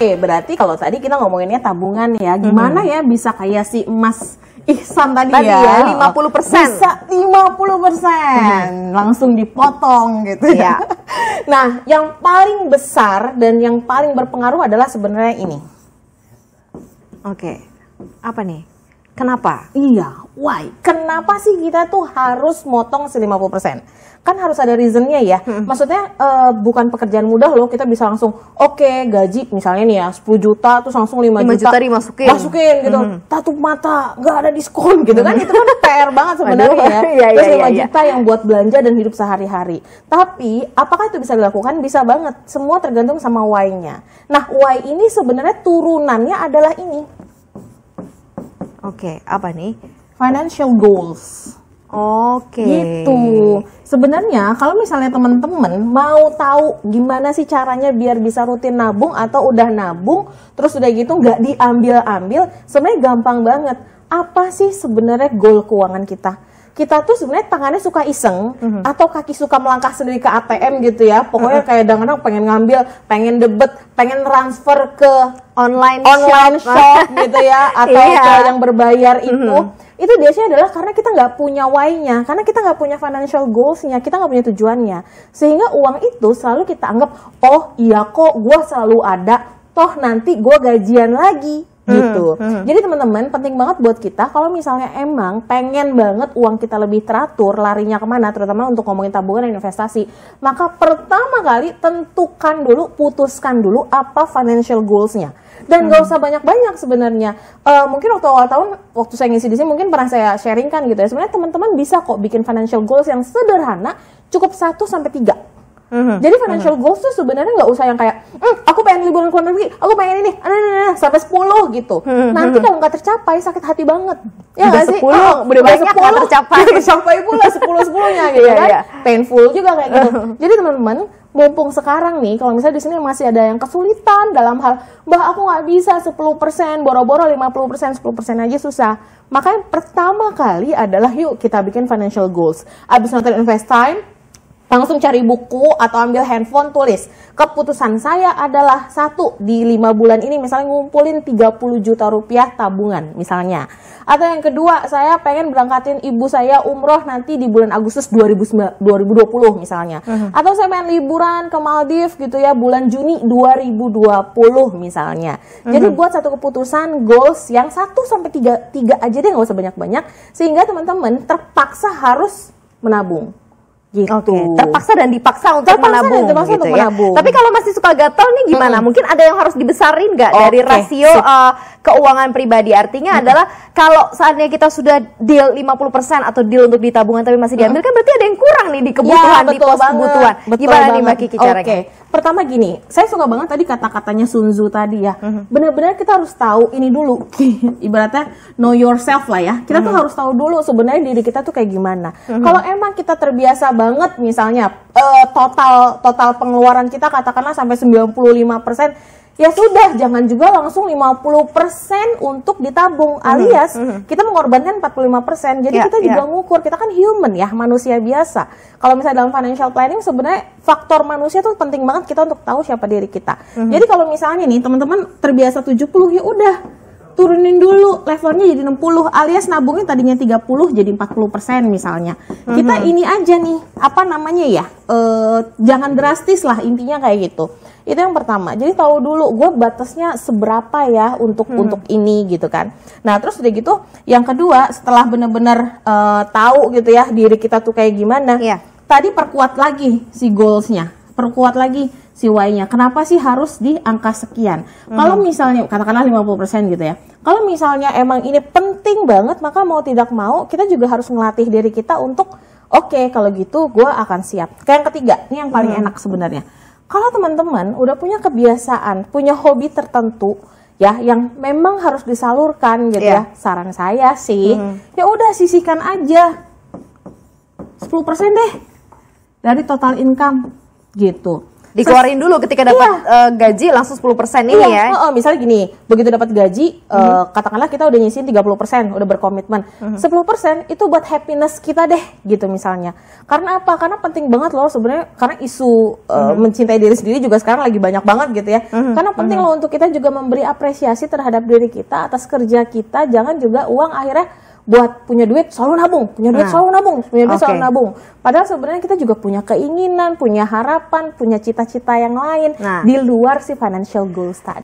Oke, berarti kalau tadi kita ngomonginnya tabungan ya, gimana ya bisa kayak si Mas Ihsan tadi ya, 50%. Bisa 50%. Langsung dipotong gitu ya. Nah, yang paling besar dan yang paling berpengaruh adalah sebenarnya ini. Oke. Apa nih? Kenapa? Iya, why? Kenapa sih kita tuh harus motong 50%? Kan harus ada reasonnya ya. Maksudnya bukan pekerjaan mudah loh, kita bisa langsung oke, gaji misalnya nih ya 10 juta terus langsung 5 juta dimasukin gitu. Tutup mata, nggak ada diskon gitu kan. Itu kan PR banget sebenarnya ya. Terus 5 juta yang buat belanja dan hidup sehari-hari. Tapi apakah itu bisa dilakukan? Bisa banget. Semua tergantung sama why-nya. Nah, why ini sebenarnya turunannya adalah ini. Oke, apa nih? Financial goals. Oke. Gitu. Sebenarnya kalau misalnya teman-teman mau tahu gimana sih caranya biar bisa rutin nabung atau udah nabung terus udah gitu nggak diambil-ambil, sebenarnya gampang banget. Apa sih sebenarnya goal keuangan kita? Kita tuh sebenarnya tangannya suka iseng atau kaki suka melangkah sendiri ke ATM gitu ya. Pokoknya kayak kadang-kadang pengen ngambil, pengen debet, pengen transfer ke online shop gitu ya atau ke yang berbayar itu biasanya adalah karena kita nggak punya why-nya, karena kita nggak punya financial goals-nya, kita nggak punya tujuannya, sehingga uang itu selalu kita anggap, oh iya kok gue selalu ada, toh nanti gue gajian lagi gitu. Jadi teman-teman penting banget buat kita kalau misalnya emang pengen banget uang kita lebih teratur, larinya kemana, terutama untuk ngomongin tabungan dan investasi, maka pertama kali tentukan dulu, putuskan dulu apa financial goals-nya. Dan gak usah banyak-banyak sebenarnya. Mungkin waktu awal tahun, waktu saya ngisi di sini mungkin pernah saya sharingkan gitu ya. Sebenarnya teman-teman bisa kok bikin financial goals yang sederhana, cukup 1 sampai 3. Jadi financial goals tuh sebenarnya nggak usah yang kayak, aku pengen liburan ke luar negeri, aku pengen ini, sampai 10 gitu. Nanti kalau nggak tercapai sakit hati banget. Ya nggak sih? Udah banyak nggak tercapai. Tercapai pula 10-10-nya gitu kan? Painful juga kayak gitu. Jadi teman-teman, mumpung sekarang nih, kalau misalnya di sini masih ada yang kesulitan dalam hal, Mbak aku nggak bisa 10%, boro-boro 50%, 10% aja susah. Makanya pertama kali adalah yuk kita bikin financial goals. Abis nonton Invest Time, langsung cari buku atau ambil handphone, tulis keputusan saya adalah 1, di 5 bulan ini misalnya ngumpulin 30 juta rupiah tabungan misalnya. Atau yang kedua, saya pengen berangkatin ibu saya umroh nanti di bulan Agustus 2020 misalnya. Atau saya pengen liburan ke Maldives gitu ya bulan Juni 2020 misalnya. Jadi buat satu keputusan goals yang 1 sampai 3 aja deh, nggak usah banyak-banyak, sehingga teman-teman terpaksa harus menabung. Gitu. Terpaksa dan dipaksa untuk menabung gitu ya. Tapi kalau masih suka gatel nih gimana? Mungkin ada yang harus dibesarin nggak dari rasio keuangan pribadi? Artinya adalah kalau saatnya kita sudah deal 50% atau deal untuk ditabungan tapi masih diambil, kan berarti ada yang kurang nih di kebutuhan, di pos kebutuhan. Gimana nih Mbak Kiki caranya? Pertama gini, saya suka banget tadi kata-katanya Sun Tzu tadi ya. Benar-benar kita harus tahu ini dulu. Ibaratnya know yourself lah ya. Kita tuh harus tahu dulu sebenarnya diri kita tuh kayak gimana. Kalau emang kita terbiasa banget misalnya total pengeluaran kita katakanlah sampai 95%, ya sudah, jangan juga langsung 50% untuk ditabung, alias kita mengorbankan 45%. Jadi kita juga ngukur, kita kan human ya, manusia biasa. Kalau misalnya dalam financial planning sebenarnya faktor manusia tuh penting banget kita untuk tahu siapa diri kita. Jadi kalau misalnya nih teman-teman terbiasa 70, ya udah turunin dulu levelnya jadi 60, alias nabungin tadinya 30 jadi 40% misalnya. Kita ini aja nih, apa namanya ya, jangan drastis lah, intinya kayak gitu. Itu yang pertama. Jadi tahu dulu gue batasnya seberapa ya untuk ini gitu kan. Nah terus udah gitu, yang kedua setelah benar-benar tahu gitu ya diri kita tuh kayak gimana, tadi perkuat lagi si goalsnya, perkuat lagi si why-nya. Kenapa sih harus di angka sekian? Kalau misalnya katakanlah 50% gitu ya. Kalau misalnya emang ini penting banget, maka mau tidak mau kita juga harus ngelatih diri kita untuk oke, kalau gitu gue akan siap. Kayak yang ketiga, ini yang paling enak sebenarnya. Kalau teman-teman udah punya kebiasaan, punya hobi tertentu ya yang memang harus disalurkan gitu ya. Saran saya sih, ya udah sisihkan aja 10% deh dari total income gitu. dikeluarin dulu ketika dapat gaji langsung 10% ini ya. Misalnya gini, begitu dapat gaji, katakanlah kita udah nyisihin 30%, udah berkomitmen. 10% itu buat happiness kita deh, gitu misalnya. Karena apa? Karena penting banget loh sebenarnya, karena isu mencintai diri sendiri juga sekarang lagi banyak banget gitu ya. Karena penting loh untuk kita juga memberi apresiasi terhadap diri kita atas kerja kita. Jangan juga uang akhirnya buat punya duit selalu nabung, punya duit selalu nabung, punya duit selalu nabung. Padahal sebenarnya kita juga punya keinginan, punya harapan, punya cita-cita yang lain di luar si financial goals tadi.